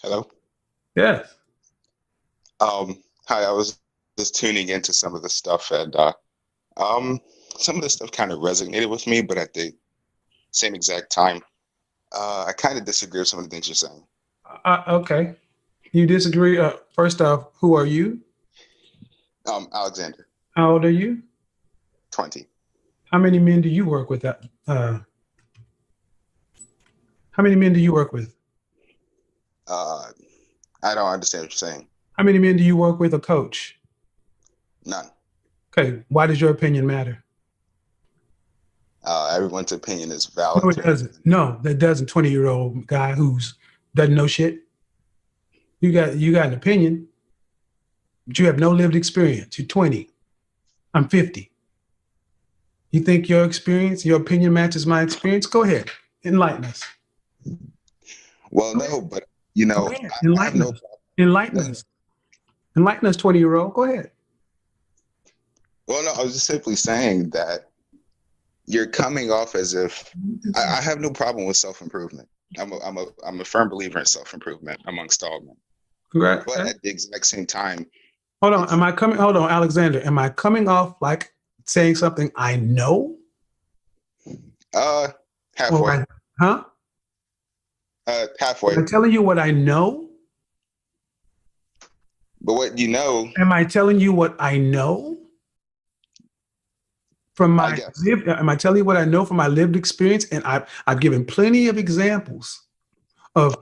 Hello. Yes. Hi. I was just tuning into some of the stuff, and um, some of the stuff kind of resonated with me, but at the same exact time, I kind of disagree with some of the things you're saying. Okay. You disagree? First off, who are you? Alexander, How old are you? 20. How many men do you work with? How many men do you work with? Uh, I don't understand what you're saying. How many men do you work with or coach? None. Okay. Why does your opinion matter? Everyone's opinion is No, valid it to an doesn't. extent. No, that doesn't. 20-year-old guy who's doesn't know shit. You got an opinion, but you have no lived experience. You're 20. I'm 50. You think your experience, your opinion matches my experience? Go ahead. Enlighten us. Well, Go no, ahead. but Go ahead. I have Enlighten no us. Enlighten problem. us. Enlighten us, 20-year-old. Go ahead. Well, no, I was just simply saying that you're coming off as if I have no problem with self-improvement. I'm a firm believer in self-improvement amongst all men. Congrats. But at the exact same time, Hold on. it's Hold on, Alexander. Am I coming off like saying something I know? uh Or halfway. huh? Am Halfway. I telling you what I know? But what you know, Am I telling you what I know from I my guess. lived? Am I telling you what I know from my lived experience? And I've given plenty of examples of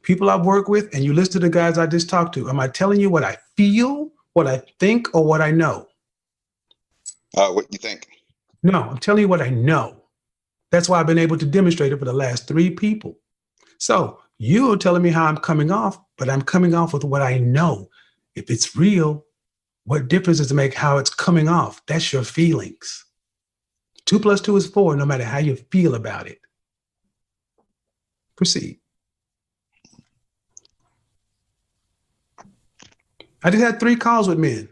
people I've worked with, and you list to the guys I just talked to. Am I telling you what I feel, what I think, or what I know? What you think? No, I'm telling you what I know. That's why I've been able to demonstrate it for the last three people. So you're telling me how I'm coming off, but I'm coming off with what I know. If it's real, what difference does it make how it's coming off? That's your feelings. Two plus two is four, no matter how you feel about it. Proceed. I just had three calls with men,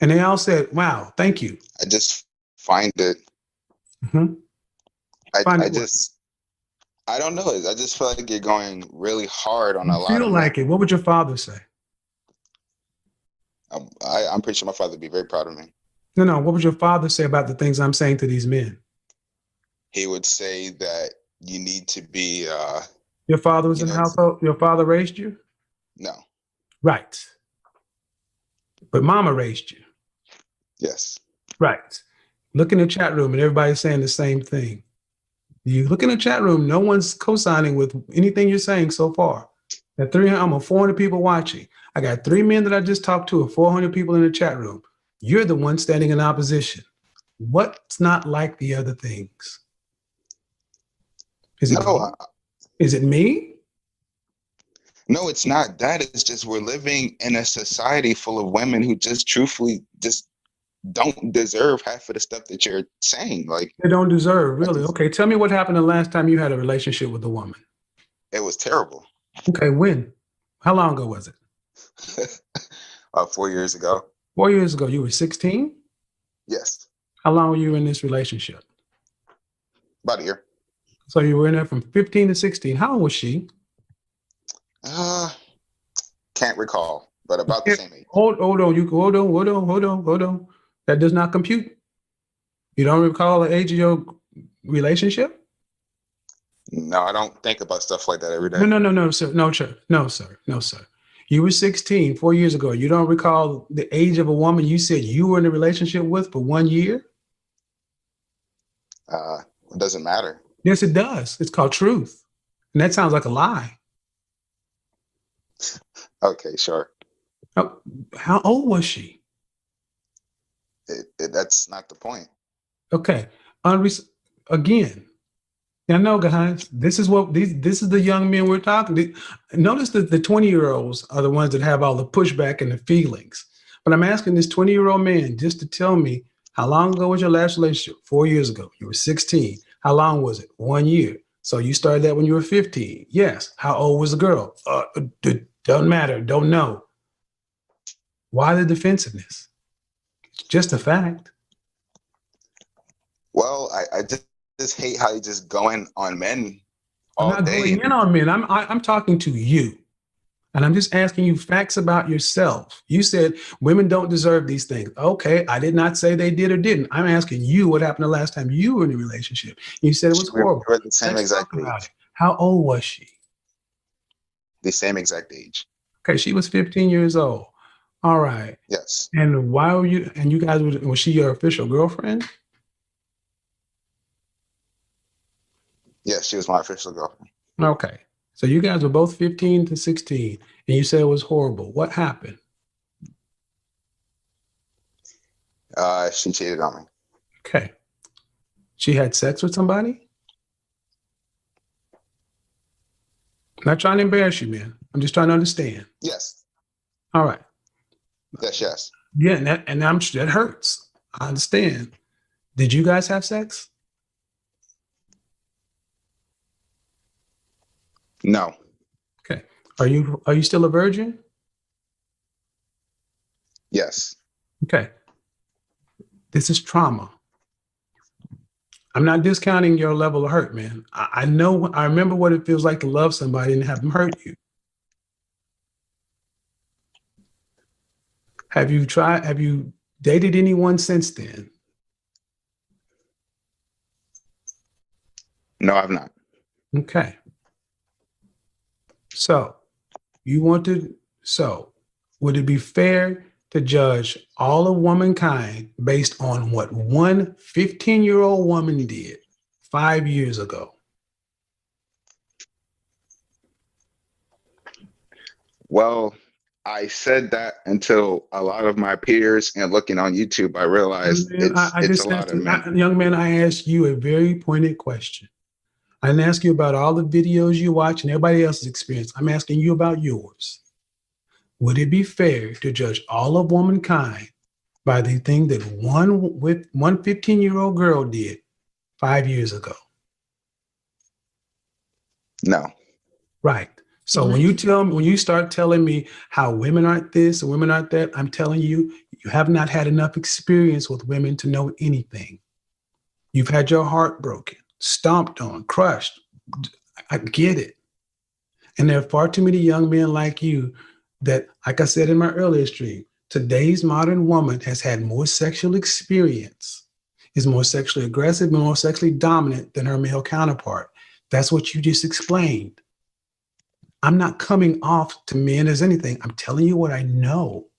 and they all said, wow, thank you. I just find it. Mhm. I Find I it what? just I don't know. I just feel like you're going really hard on You a lot feel of men. like it. What would your father say? I'm pretty sure my father would be very proud of me. No, no. What would your father say about the things I'm saying to these men? He would say that you need to be, Your father was in the it's household. Your father raised you? no, Right. But mama raised you. yes. Right. Look in the chat room and everybody's saying the same thing. You look in the chat room, no one's co-signing with anything you're saying so far. At 300, I'm 400 people watching. I got three men that I just talked to and 400 people in the chat room. You're the one standing in opposition. What's not like the other things? Is it No, me? Is it me? no, it's not that. It's just we're living in a society full of women who just truthfully just don't deserve half of the stuff that you're saying. Like, They don't deserve, I really. just, Okay, tell me what happened the last time you had a relationship with a woman. it was terrible. Okay, when? How long ago was it? 4 years ago. 4 years ago. You were 16? Yes, How long were you in this relationship? about a year. So you were in there from 15 to 16. How old was she? Uh, can't recall, but about the same age. Hold on. You hold on. That does not compute. You don't recall the age of your relationship? No, I don't think about stuff like that every No, day. no, no, no, sir. No, sir. No, sir. No, sir. You were 16 4 years ago. You don't recall the age of a woman you said you were in a relationship with for 1 year? It doesn't matter. Yes, it does. It's called truth. And that sounds like a lie. Okay, sure. How, how old was she? That's not the point. Okay. Unre- Again, I know, guys. This is the young men we're talking. Notice that the 20-year-olds are the ones that have all the pushback and the feelings. But I'm asking this 20-year-old man just to tell me how long ago was your last relationship? 4 years ago. You were 16. How long was it? 1 year. So you started that when you were 15. Yes. How old was the girl? Doesn't matter. Don't know. Why the defensiveness? It's just a fact. Well, I just hate how you just going on men I'm all not day. going in on men. I'm talking to you. And I'm just asking you facts about yourself. You said women don't deserve these things. Okay, I did not say they did or didn't. I'm asking you what happened the last time you were in a relationship. You said it was horrible. We're the same Let's talk exact about age. it. How old was she? The same exact age. Okay, she was 15 years old. All right. Yes. And why were you, and you guys, was she your official girlfriend? Yes, she was my official girlfriend. Okay. So you guys were both 15 to 16, and you said it was horrible. What happened? She cheated on me. Okay. She had sex with somebody? I'm not trying to embarrass you, man. I'm just trying to understand. Yes. All right. Yes. Yeah, that hurts. I understand. Did you guys have sex? No. Okay. Are you still a virgin? Yes. Okay. This is trauma. I'm not discounting your level of hurt, man. I remember what it feels like to love somebody and have them hurt you. Have you dated anyone since then? No, I've not. Okay. So would it be fair to judge all of womankind based on what one 15-year-old woman did 5 years ago? Well, I said that until a lot of my peers and looking on YouTube, I realized it's a lot of men. Young man, I asked you a very pointed question. I didn't ask you about all the videos you watch and everybody else's experience. I'm asking you about yours. Would it be fair to judge all of womankind by the thing that one 15-year-old girl did 5 years ago? No. Right. So when you start telling me how women aren't this and women aren't that, I'm telling you, you have not had enough experience with women to know anything. You've had your heart broken, stomped on, crushed. I get it. And there are far too many young men like you that, like I said in my earlier stream, today's modern woman has had more sexual experience, is more sexually aggressive, more sexually dominant than her male counterpart. That's what you just explained. I'm not coming off to men as anything. I'm telling you what I know.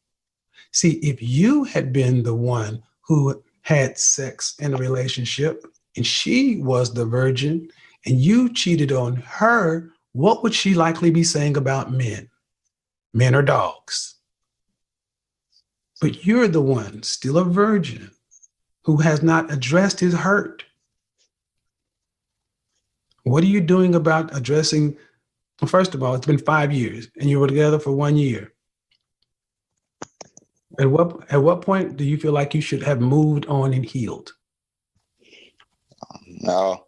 See, if you had been the one who had sex in a relationship and she was the virgin and you cheated on her, what would she likely be saying about men? Men are dogs. But you're the one, still a virgin, who has not addressed his hurt. What are you doing about addressing? Well, first of all, it's been 5 years and you were together for 1 year. At what point do you feel like you should have moved on and healed? No,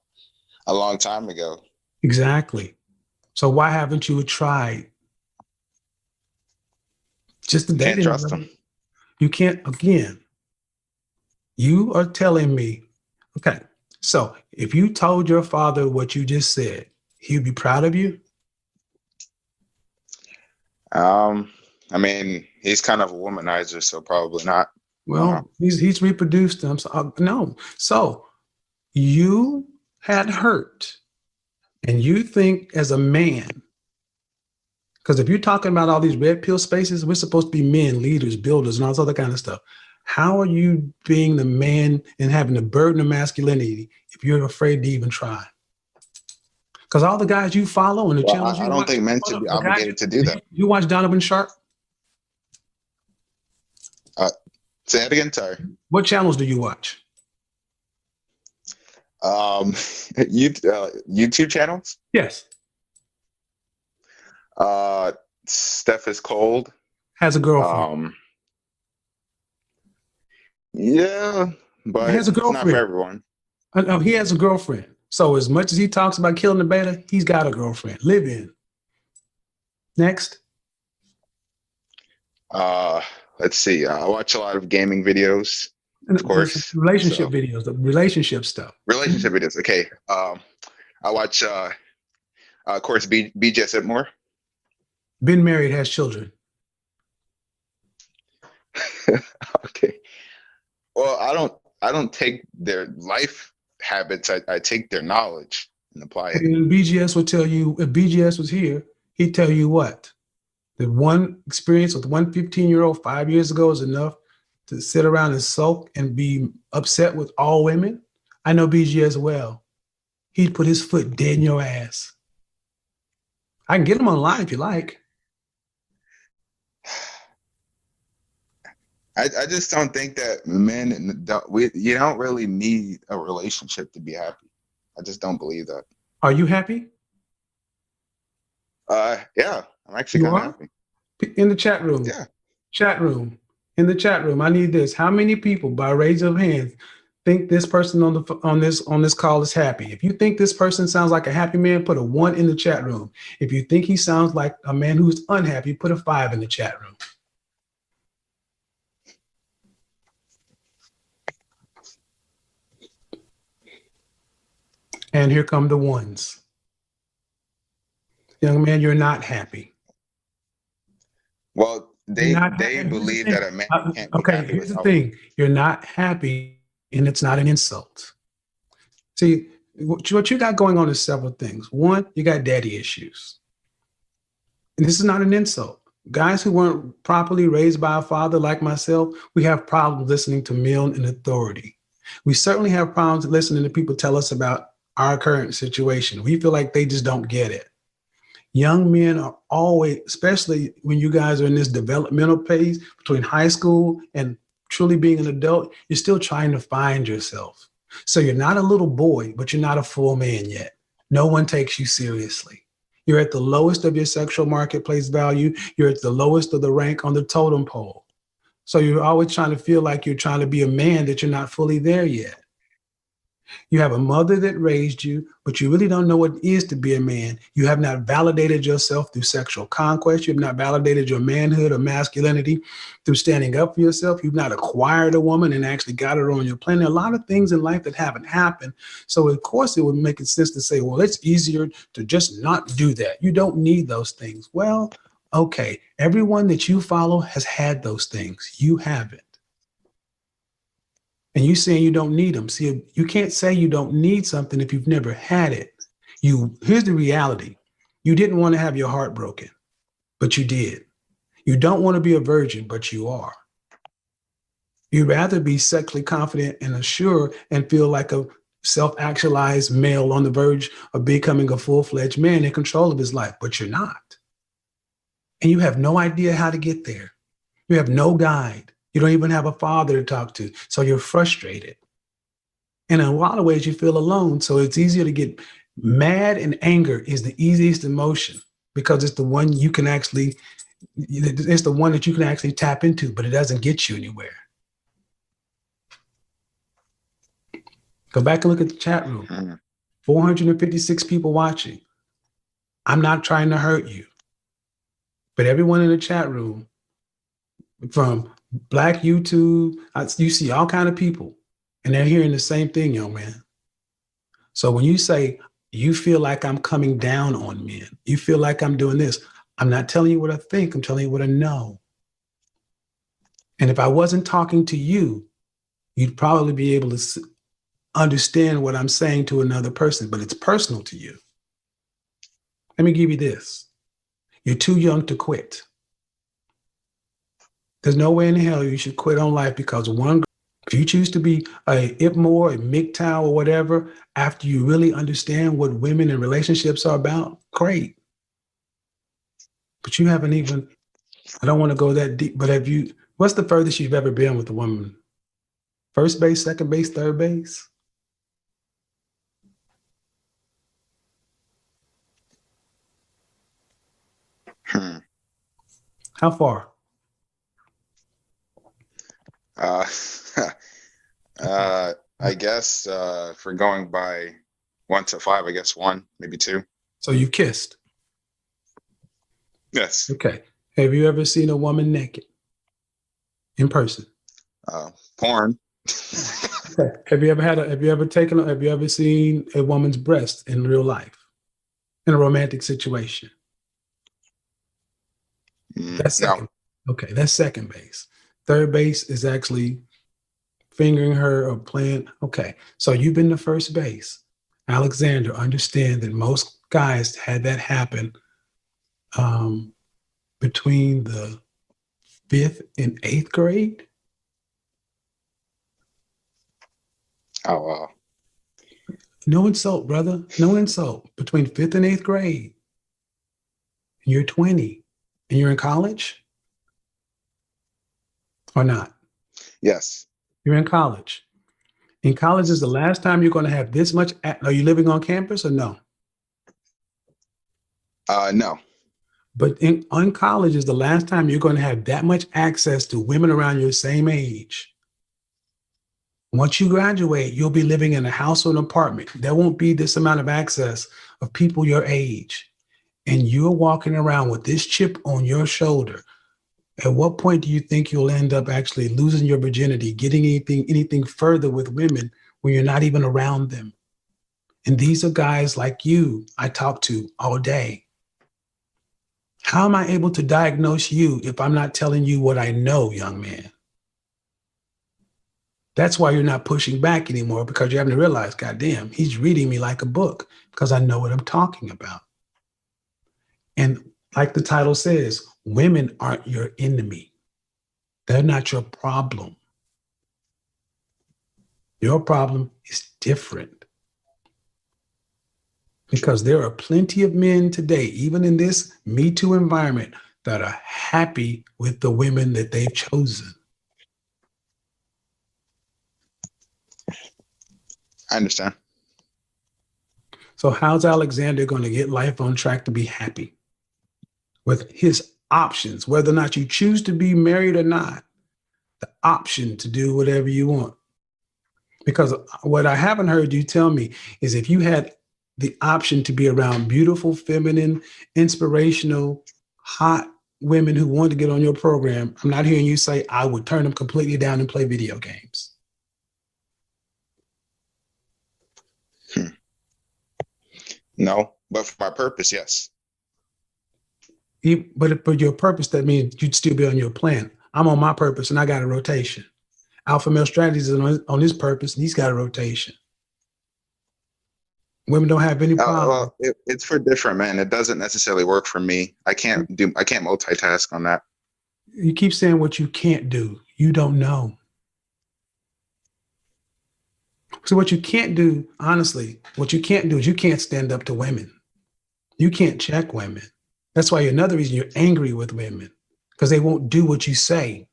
a long time ago. Exactly. So why haven't you tried? Just the dating. Can't trust them. You can't, again, you are telling me, okay, so if you told your father what you just said, he'd be proud of you? I mean, he's kind of a womanizer, so probably not. Well, he's reproduced them. So, no. So you had hurt, and you think as a man, because if you're talking about all these red pill spaces, we're supposed to be men, leaders, builders, and all this other kind of stuff. How are you being the man and having the burden of masculinity if you're afraid to even try? Because all the guys you follow and the channels I don't think men should be obligated to do that. You watch Donovan Sharp? Say that again, sorry. What channels do you watch? YouTube channels? Yes. Steph is cold. Has a girlfriend. Yeah, but has a it's not girlfriend. for everyone. No, he has a girlfriend. So as much as he talks about killing the beta, he's got a girlfriend. Live in. Next. Let's see. I watch a lot of gaming videos, of course. Relationship videos, the relationship stuff. Relationship videos. Okay. I watch, of course, BJ Sipmore. been married, has children. Okay. Well, I don't take their life habits. I take their knowledge and apply it. And BGS would tell you, if BGS was here, he'd tell you what? That one experience with one 15-year-old 5 years ago is enough to sit around and sulk and be upset with all women. I know BGS well. He'd put his foot dead in your ass. I can get him online if you like. I just don't think that you don't really need a relationship to be happy. I just don't believe that. Are you happy? Yeah, I'm actually You kind of are? happy. In the chat room. Yeah. Chat room. In the chat room. I need this. How many people, by raise of hands, think this person on this call is happy? If you think this person sounds like a happy man, put a 1 in the chat room. If you think he sounds like a man who's unhappy, put a 5 in the chat room. And here come the ones. Young man, you're not happy. Well, they Here's believe the that a man can't be okay, happy here's the without. thing. You're not happy, and it's not an insult. See, what you got going on is several things. One, you got daddy issues. And this is not an insult. Guys who weren't properly raised by a father like myself, we have problems listening to men in authority. We certainly have problems listening to people tell us about our current situation. We feel like they just don't get it. Young men are always, especially when you guys are in this developmental phase between high school and truly being an adult, you're still trying to find yourself. So you're not a little boy, but you're not a full man yet. No one takes you seriously. You're at the lowest of your sexual marketplace value. You're at the lowest of the rank on the totem pole. So you're always trying to feel like you're trying to be a man that you're not fully there yet. You have a mother that raised you, but you really don't know what it is to be a man. You have not validated yourself through sexual conquest. You have not validated your manhood or masculinity through standing up for yourself. You've not acquired a woman and actually got her on your plan. There are a lot of things in life that haven't happened. So, of course, it would make sense to say, well, it's easier to just not do that. You don't need those things. Well, okay, everyone that you follow has had those things. You haven't. And you saying you don't need them. See, you can't say you don't need something if you've never had it. Here's the reality. You didn't want to have your heart broken, but you did. You don't want to be a virgin, but you are. You'd rather be sexually confident and assured and feel like a self-actualized male on the verge of becoming a full-fledged man in control of his life, but you're not. And you have no idea how to get there. You have no guide. You don't even have a father to talk to. So you're frustrated. And in a lot of ways, you feel alone. So it's easier to get mad, and anger is the easiest emotion because it's the one you can actually, it's the one that you can actually tap into, but it doesn't get you anywhere. Go back and look at the chat room. 456 people watching. I'm not trying to hurt you, but everyone in the chat room, from Black YouTube, you see all kind of people, and they're hearing the same thing, young man. So when you say you feel like I'm coming down on men, you feel like I'm doing this, I'm not telling you what I think, I'm telling you what I know. And if I wasn't talking to you, you'd probably be able to understand what I'm saying to another person, but it's personal to you. Let me give you this. You're too young to quit. There's no way in hell you should quit on life because if you choose to be a IPMOR, a MGTOW, or whatever, after you really understand what women and relationships are about, great. But you haven't even, I don't want to go that deep, but what's the furthest you've ever been with a woman? First base, second base, third base? How far? I guess if we're going by 1 to 5, I guess 1, maybe 2. So you've kissed? Yes. Okay. Have you ever seen a woman naked in person? Porn. Okay. Have you ever seen a woman's breast in real life, in a romantic situation? That's second. No. Okay, that's second base. Third base is actually fingering her or playing. Okay, so you've been to first base. Alexander, understand that most guys had that happen between the 5th and 8th grade. Oh, wow. No insult, brother. No insult. Between 5th and 8th grade. And you're 20 and you're in college or not? Yes. You're in college. In college is the last time you're going to have this much. Are you living on campus or no? No. But on college is the last time you're going to have that much access to women around your same age. Once you graduate, you'll be living in a house or an apartment. There won't be this amount of access of people your age. And you're walking around with this chip on your shoulder. At what point do you think you'll end up actually losing your virginity, getting anything further with women when you're not even around them? And these are guys like you I talk to all day. How am I able to diagnose you if I'm not telling you what I know, young man? That's why you're not pushing back anymore, because you're having to realize, goddamn, he's reading me like a book because I know what I'm talking about. And like the title says, women aren't your enemy. They're not your problem. Your problem is different. Because there are plenty of men today, even in this Me Too environment, that are happy with the women that they've chosen. I understand. So how's Alexander going to get life on track to be happy with his options, whether or not you choose to be married or not, the option to do whatever you want? Because what I haven't heard you tell me is if you had the option to be around beautiful, feminine, inspirational, hot women who wanted to get on your program, I'm not hearing you say, I would turn them completely down and play video games. No, but for my purpose, yes. But for your purpose, that means you'd still be on your plan. I'm on my purpose and I got a rotation. Alpha Male Strategies is on his purpose and he's got a rotation. Women don't have any problem. Well, it's for different men. It doesn't necessarily work for me. I can't multitask on that. You keep saying what you can't do. You don't know. So what you can't do, honestly, what you can't do is you can't stand up to women. You can't check women. That's why another reason you're angry with women, because they won't do what you say.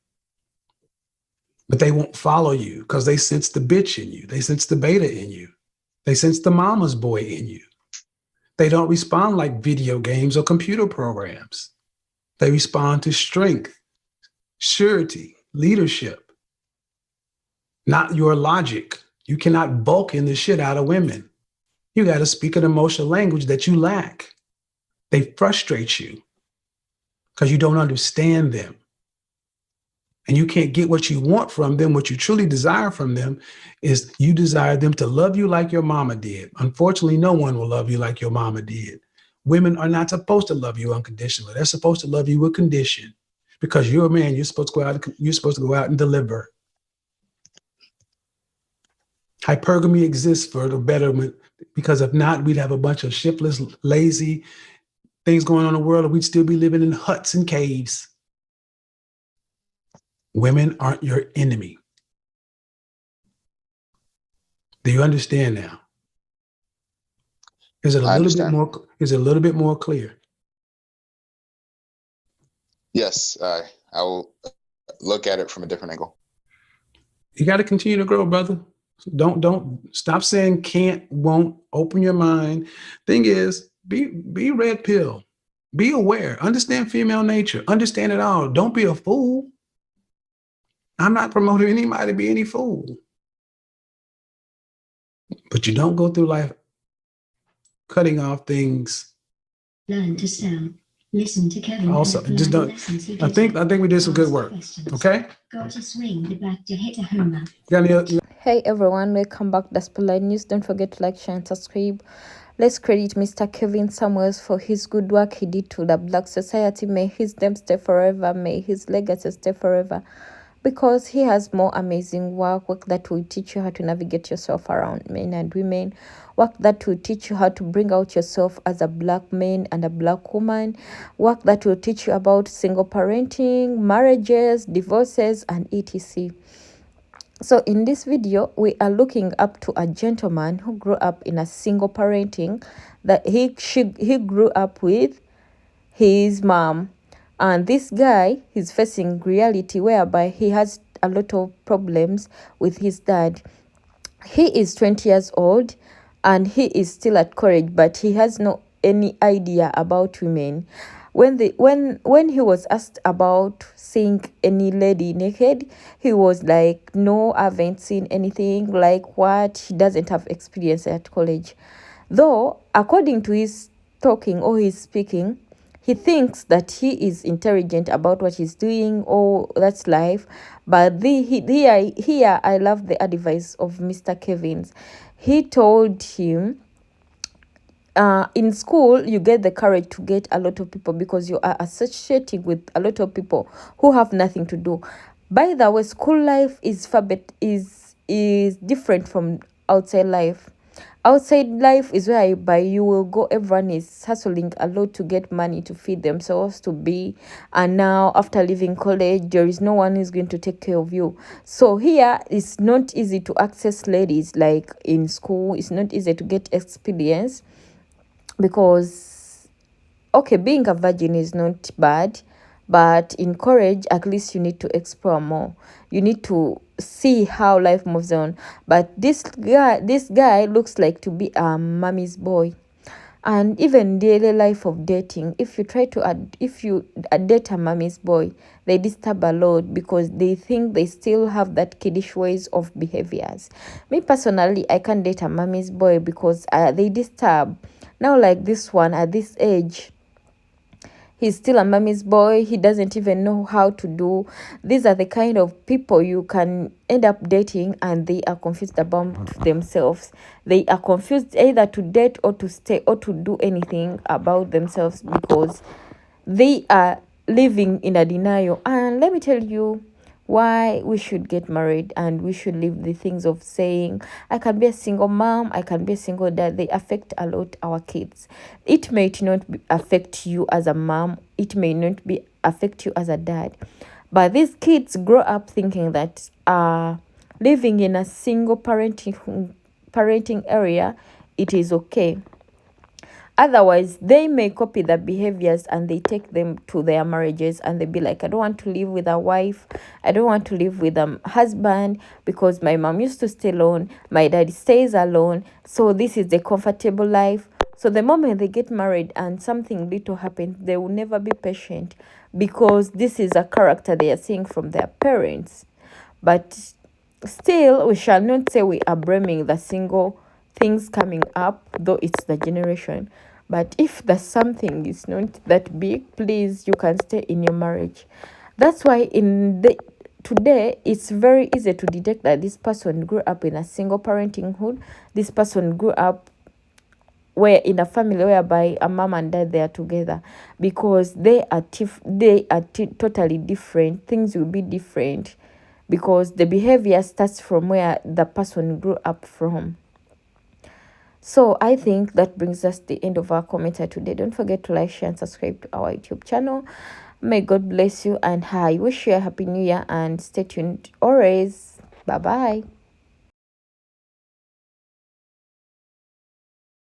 But they won't follow you because they sense the bitch in you. They sense the beta in you. They sense the mama's boy in you. They don't respond like video games or computer programs. They respond to strength, surety, leadership, not your logic. You cannot bulk in the shit out of women. You got to speak an emotional language that you lack. They frustrate you because you don't understand them. And you can't get what you want from them. What you truly desire from them is you desire them to love you like your mama did. Unfortunately, no one will love you like your mama did. Women are not supposed to love you unconditionally. They're supposed to love you with condition. Because you're a man, you're supposed to go out and deliver. Hypergamy exists for the betterment, because if not, we'd have a bunch of shiftless, lazy things going on in the world, and we'd still be living in huts and caves. Women aren't your enemy. Do you understand now? Is it a little bit more clear? Yes, I will look at it from a different angle. You got to continue to grow, brother. Don't stop saying can't, won't. Open your mind. Thing is, be red pill. Be aware. Understand female nature. Understand it all. Don't be a fool. I'm not promoting anybody to be any fool. But you don't go through life cutting off things. Learn to sell. Listen to Kevin. Also, just don't. I think we did some good work. Okay. Got to swing the bat to hit a homer. Hey everyone, welcome back to Spotlight News. Don't forget to like, share, and subscribe. Let's credit Mr. Kevin Samuels for his good work he did to the Black society. May his name stay forever. May his legacy stay forever. Because he has more amazing work that will teach you how to navigate yourself around men and women, work that will teach you how to bring out yourself as a Black man and a Black woman, work that will teach you about single parenting, marriages, divorces, and etc. So in this video, we are looking up to a gentleman who grew up in a single parenting, that he grew up with his mom. And this guy is facing reality whereby he has a lot of problems with his dad. He is 20 years old and he is still at college, but he has no any idea about women. When he was asked about seeing any lady naked, he was like, no, I haven't seen anything. Like what? He doesn't have experience at college. Though, according to his talking or his speaking, he thinks that he is intelligent about what he's doing. Oh, that's life. But here I love the advice of Mr. Kevins. He told him, in school, you get the courage to get a lot of people because you are associating with a lot of people who have nothing to do. By the way, school life is is different from outside life. Outside life is whereby you will go, everyone is hustling a lot to get money to feed themselves, to be, and now after leaving college, there is no one who's going to take care of you. So here, it's not easy to access ladies like in school. It's not easy to get experience because, okay, being a virgin is not bad, but in college, at least you need to explore more. You need to see how life moves on. But this guy looks like to be a mommy's boy. And even daily life of dating, if you date a mommy's boy, they disturb a lot because they think they still have that kiddish ways of behaviors. Me personally, I can't date a mommy's boy because they disturb. Now, like this one at this age, he's still a mommy's boy. He doesn't even know how to do. These are the kind of people you can end up dating and they are confused about themselves. They are confused either to date or to stay or to do anything about themselves because they are living in a denial. And let me tell you why we should get married and we should leave the things of saying I can be a single mom, I can be a single dad. They affect a lot our kids. It may not affect you as a mom, it may not affect you as a dad, but these kids grow up thinking that living in a single parenting area, it is okay. Otherwise, they may copy the behaviors and they take them to their marriages and they be like, I don't want to live with a wife. I don't want to live with a husband because my mom used to stay alone. My dad stays alone. So this is the comfortable life. So the moment they get married and something little happens, they will never be patient because this is a character they are seeing from their parents. But still, we shall not say we are blaming the single things coming up, though it's the generation. But if the something is not that big, please, you can stay in your marriage. That's why today it's very easy to detect that this person grew up in a single parenting hood. This person grew up in a family whereby a mom and dad, they are together, because they are totally different. Things will be different because the behavior starts from where the person grew up from. So I think that brings us to the end of our commentary today. Don't forget to like, share, and subscribe to our YouTube channel. May God bless you, and I wish you a happy new year, and stay tuned always. Bye bye.